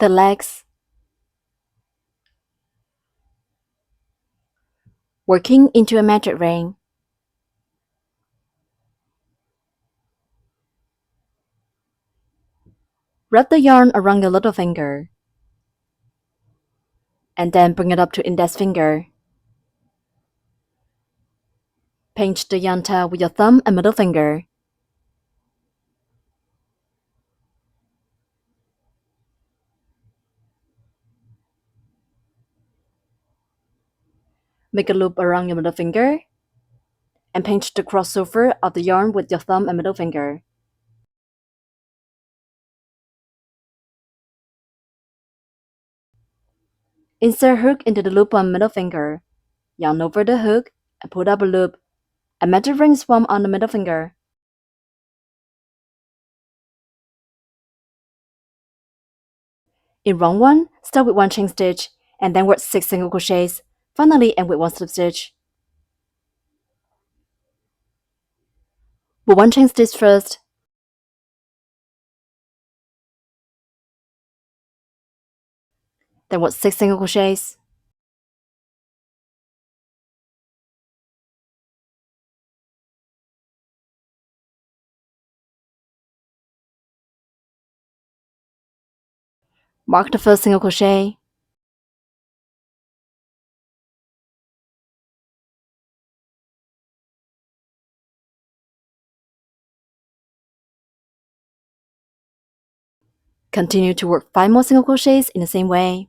the legs, working into a magic ring. Wrap the yarn around your little finger, and then bring it up to index finger. Pinch the yarn tail with your thumb and middle finger. Make a loop around your middle finger, and pinch the crossover of the yarn with your thumb and middle finger. Insert hook into the loop on middle finger, yarn over the hook, and pull up a loop. A magic ring swam on the middle finger. In round 1, start with 1 chain stitch, and then work 6 single crochets. Finally end with 1 slip stitch. Put 1 chain stitch first, then work 6 single crochets. Mark the first single crochet. Continue to work 5 more single crochets in the same way.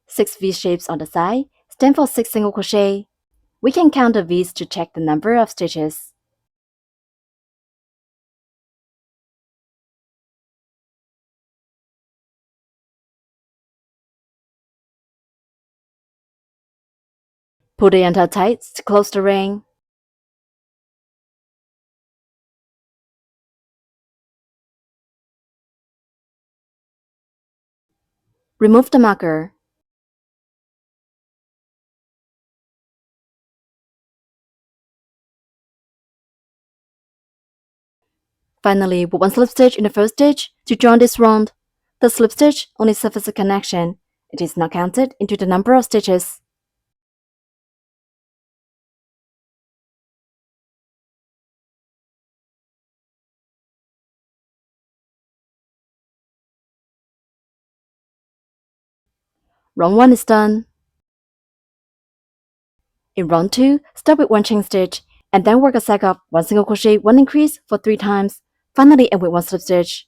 Six V-shapes on the side, stand for 6 single crochet. We can count the V's to check the number of stitches. Pull the yarn tail tight to close the ring. Remove the marker. Finally, put 1 slip stitch in the first stitch to join this round. The slip stitch only serves as a connection. It is not counted into the number of stitches. Round 1 is done. In round 2, start with 1 chain stitch, and then work a cycle of 1 single crochet, 1 increase for 3 times. Finally end with 1 slip stitch.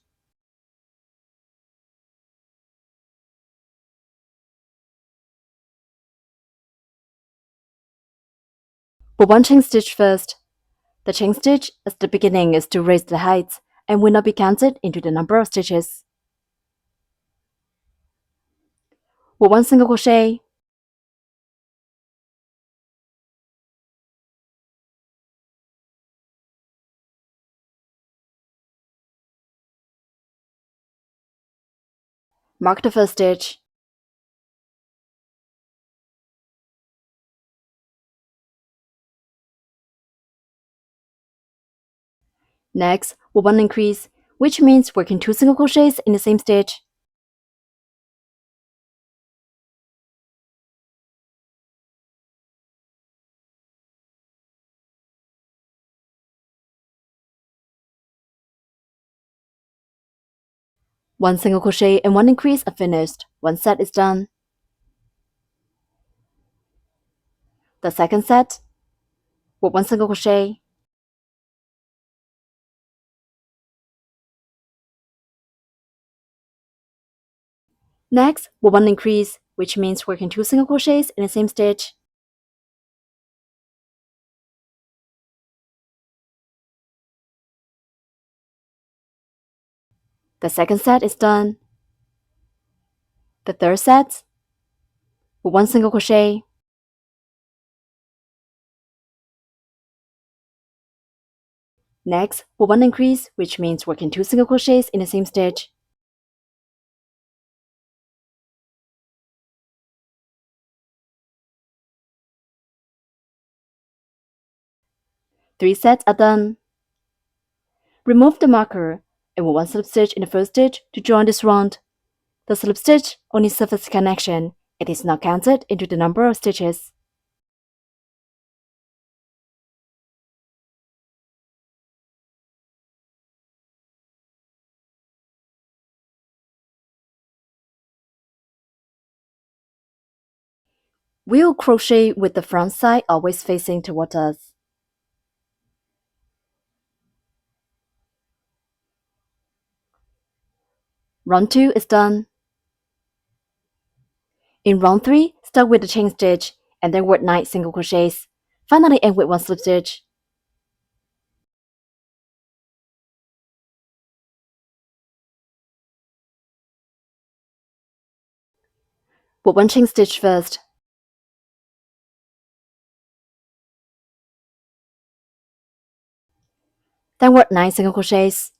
Put 1 chain stitch first. The chain stitch at the beginning is to raise the height and will not be counted into the number of stitches. Put 1 single crochet. Mark the first stitch. Next, put 1 increase, which means working 2 single crochets in the same stitch. One single crochet and 1 increase are finished. One set is done. The second set, put 1 single crochet. Next, put 1 increase, which means working 2 single crochets in the same stitch. The second set is done. The third set, with 1 single crochet. Next, put 1 increase, which means working 2 single crochets in the same stitch. Three sets are done. Remove the marker and put 1 slip stitch in the first stitch to join this round. The slip stitch only serves as a connection. It is not counted into the number of stitches. We'll crochet with the front side always facing toward us. Round 2 is done. In round 3, start with the chain stitch and then work 9 single crochets. Finally end with 1 slip stitch. Put 1 chain stitch first. Then work 9 single crochets.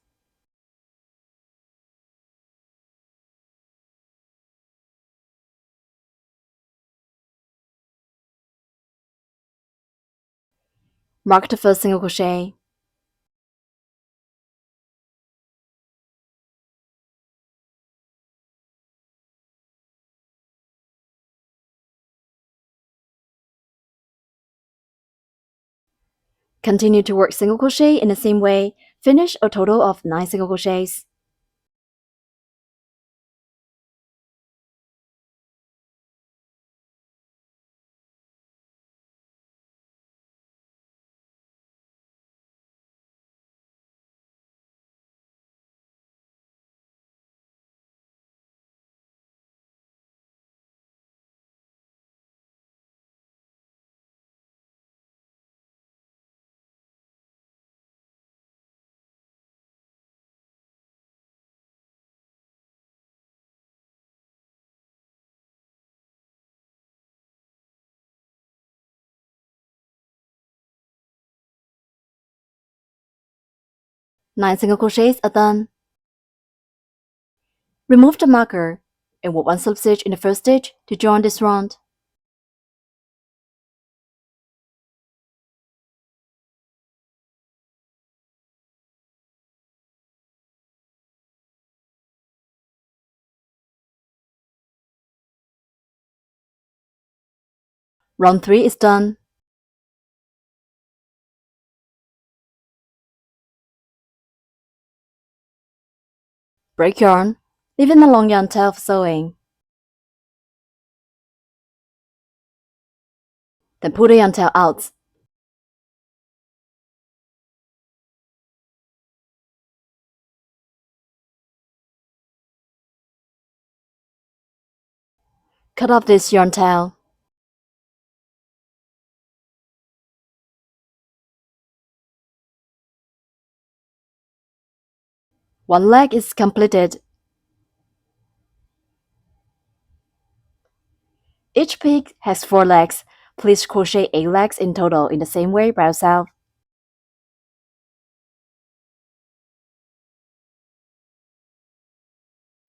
Mark the first single crochet. Continue to work single crochet in the same way. Finish a total of 9 single crochets. Nine single crochets are done. Remove the marker and work 1 slip stitch in the first stitch to join this round. Round 3 is done. Break yarn, leaving a long yarn tail for sewing. Then pull the yarn tail out. Cut off this yarn tail. One leg is completed. Each pig has 4 legs. Please crochet 8 legs in total in the same way round south.